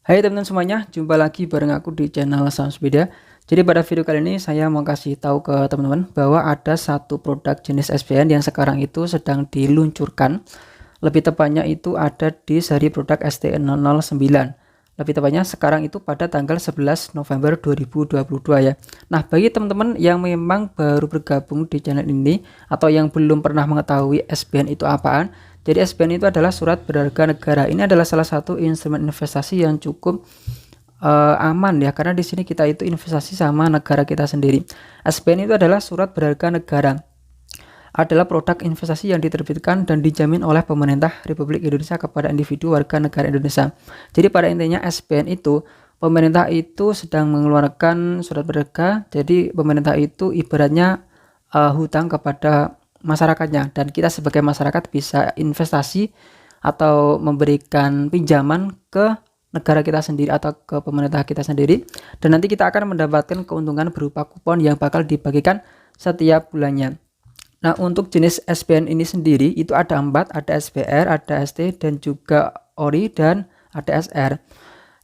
Hai teman-teman semuanya, jumpa lagi bareng aku di channel Samspedia. Jadi pada video kali ini saya mau kasih tahu ke teman-teman bahwa ada satu produk jenis SPN yang sekarang itu sedang diluncurkan. Lebih tepatnya itu ada di seri produk ST009. Lebih tepatnya sekarang itu pada tanggal 11 November 2022 ya. Nah, bagi teman-teman yang memang baru bergabung di channel ini atau yang belum pernah mengetahui SPN itu apaan, jadi SPN itu adalah surat berharga negara. Ini adalah salah satu instrumen investasi yang cukup aman ya, karena di sini kita itu investasi sama negara kita sendiri. SPN itu adalah surat berharga negara. Adalah produk investasi yang diterbitkan dan dijamin oleh pemerintah Republik Indonesia kepada individu warga negara Indonesia. Jadi pada intinya SPN itu pemerintah itu sedang mengeluarkan surat berharga. Jadi pemerintah itu ibaratnya hutang kepada masyarakatnya, dan kita sebagai masyarakat bisa investasi atau memberikan pinjaman ke negara kita sendiri atau ke pemerintah kita sendiri, dan nanti kita akan mendapatkan keuntungan berupa kupon yang bakal dibagikan setiap bulannya. Nah, untuk jenis SPN ini sendiri itu ada 4, ada SPR, ada ST, dan juga ORI, dan ada SR.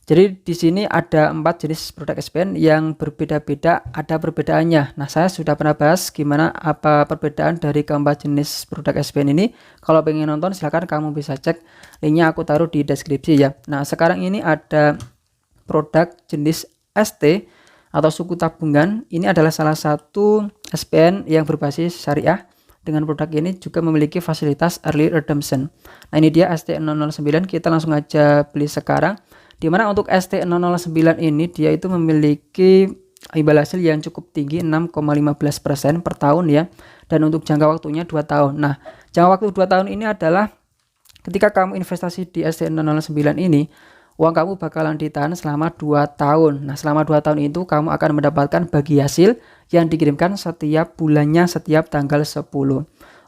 Jadi di sini ada 4 jenis produk SPN yang berbeda-beda, ada perbedaannya. Nah, saya sudah pernah bahas gimana apa perbedaan dari keempat jenis produk SPN ini. Kalau pengen nonton silahkan kamu bisa cek, linknya aku taruh di deskripsi ya. Nah, sekarang ini ada produk jenis ST atau suku tabungan. Ini adalah salah satu SPN yang berbasis syariah. Dengan produk ini juga memiliki fasilitas early redemption. Nah, ini dia ST009, kita langsung aja beli sekarang. Dimana untuk ST009 ini dia itu memiliki imbal hasil yang cukup tinggi 6,15% per tahun ya, dan untuk jangka waktunya 2 tahun. Nah, jangka waktu 2 tahun ini adalah ketika kamu investasi di ST009 ini, uang kamu bakalan ditahan selama 2 tahun. Nah, selama 2 tahun itu kamu akan mendapatkan bagi hasil yang dikirimkan setiap bulannya setiap tanggal 10.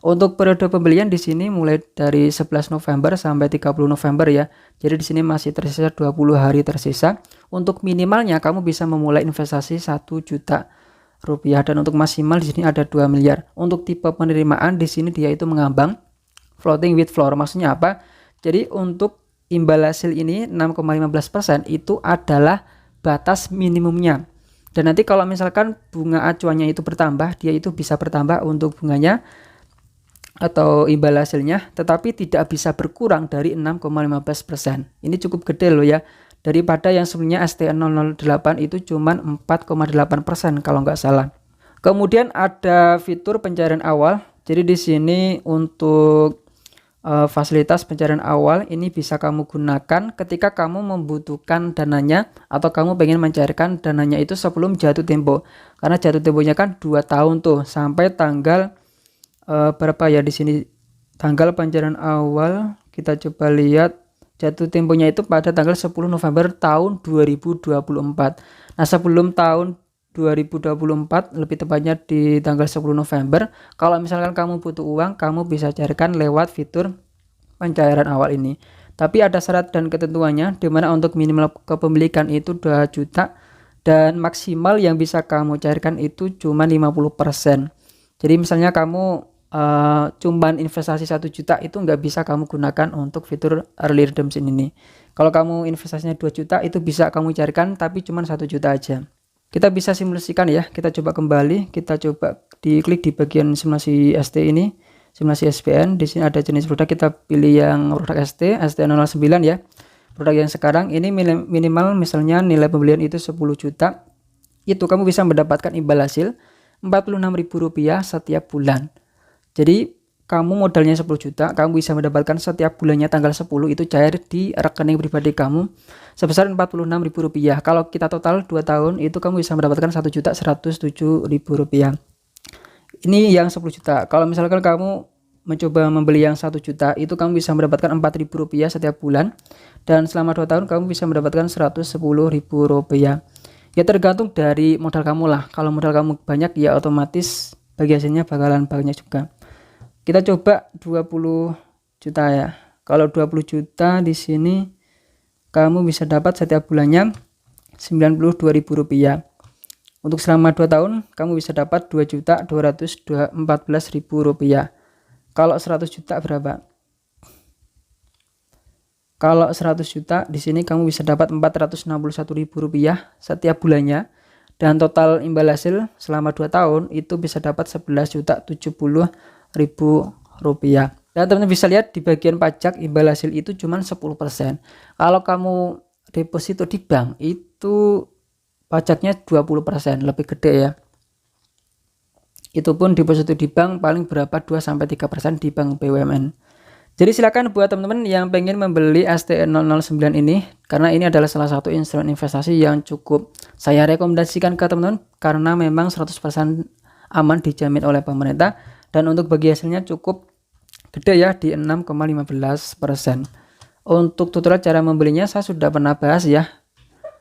Untuk periode pembelian di sini mulai dari 11 November sampai 30 November ya. Jadi di sini masih tersisa 20 hari tersisa. Untuk minimalnya kamu bisa memulai investasi 1 juta rupiah, dan untuk maksimal di sini ada 2 miliar. Untuk tipe penerimaan di sini dia itu mengambang floating with floor. Maksudnya apa? Jadi untuk imbal hasil ini 6,15% itu adalah batas minimumnya. Dan nanti kalau misalkan bunga acuannya itu bertambah, dia itu bisa bertambah untuk bunganya atau imbal hasilnya, tetapi tidak bisa berkurang dari 6,15%. Ini cukup gede loh ya, daripada yang sebelumnya ST008 itu cuma 4,8% kalau nggak salah. Kemudian ada fitur pencairan awal. Jadi di sini untuk fasilitas pencairan awal ini bisa kamu gunakan ketika kamu membutuhkan dananya atau kamu pengen mencairkan dananya itu sebelum jatuh tempo. Karena jatuh temponya kan 2 tahun tuh, sampai tanggal berapa ya di sini tanggal pencairan awal, kita coba lihat jatuh temponya itu pada tanggal 10 November tahun 2024. Nah, sebelum tahun 2024, lebih tepatnya di tanggal 10 November, kalau misalkan kamu butuh uang, kamu bisa carikan lewat fitur pencairan awal ini. Tapi ada syarat dan ketentuannya, dimana untuk minimal kepemilikan itu 2 juta dan maksimal yang bisa kamu cairkan itu cuma 50%. Jadi misalnya kamu cuman investasi 1 juta itu nggak bisa kamu gunakan untuk fitur early redemption ini. Kalau kamu investasinya 2 juta itu bisa kamu carikan, tapi cuma 1 juta aja. Kita bisa simulasikan ya, kita coba kembali, kita coba diklik di bagian simulasi ST ini, simulasi SPN. Di sini ada jenis produk, kita pilih yang produk ST009 ya. Produk yang sekarang ini minimal misalnya nilai pembelian itu 10 juta. Itu kamu bisa mendapatkan imbal hasil Rp46.000 setiap bulan. Jadi kamu modalnya 10 juta, kamu bisa mendapatkan setiap bulannya tanggal 10 itu cair di rekening pribadi kamu sebesar Rp46.000. Kalau kita total 2 tahun itu kamu bisa mendapatkan Rp1.107.000. Ini yang 10 juta. Kalau misalkan kamu mencoba membeli yang 1 juta, itu kamu bisa mendapatkan Rp4.000 setiap bulan, dan selama 2 tahun kamu bisa mendapatkan Rp110.000. Ya tergantung dari modal kamu lah. Kalau modal kamu banyak ya otomatis bagi hasilnya bakalan banyak juga. Kita coba 20 juta ya. Kalau 20 juta di sini kamu bisa dapat setiap bulannya Rp92.000. Untuk selama 2 tahun kamu bisa dapat Rp2.214.000. Kalau 100 juta berapa? Kalau 100 juta di sini kamu bisa dapat Rp461.000 setiap bulannya, dan total imbal hasil selama 2 tahun itu bisa dapat Rp11.070.000. Dan teman-teman bisa lihat di bagian pajak imbal hasil itu cuma 10%. Kalau kamu deposito di bank itu pajaknya 20%, lebih gede ya. Itu pun deposito di bank paling berapa 2-3% di bank BUMN. Jadi silakan buat teman-teman yang pengen membeli STN009 ini, karena ini adalah salah satu instrumen investasi yang cukup saya rekomendasikan ke teman-teman karena memang 100% aman, dijamin oleh pemerintah, dan untuk bagi hasilnya cukup gede ya, di 6,15%. Untuk tutorial cara membelinya saya sudah pernah bahas ya.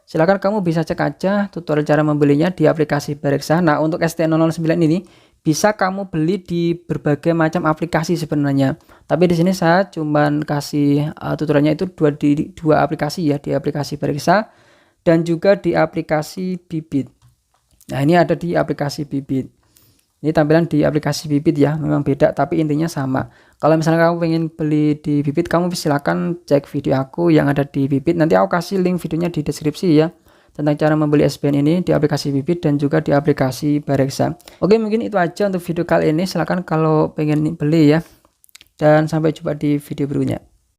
Silakan kamu bisa cek aja tutorial cara membelinya di aplikasi Bareksa. Nah, untuk ST009 ini bisa kamu beli di berbagai macam aplikasi sebenarnya. Tapi di sini saya cuman kasih tutorialnya itu di dua aplikasi ya, di aplikasi Bareksa dan juga di aplikasi Bibit. Nah, ini ada di aplikasi Bibit. Ini tampilan di aplikasi Bibit ya, memang beda tapi intinya sama. Kalau misalnya kamu pengen beli di Bibit, kamu silakan cek video aku yang ada di Bibit. Nanti aku kasih link videonya di deskripsi ya, tentang cara membeli SPN ini di aplikasi Bibit dan juga di aplikasi Bareksa. Oke, mungkin itu aja untuk video kali ini. Silakan kalau pengen beli ya. Dan sampai jumpa di video berikutnya.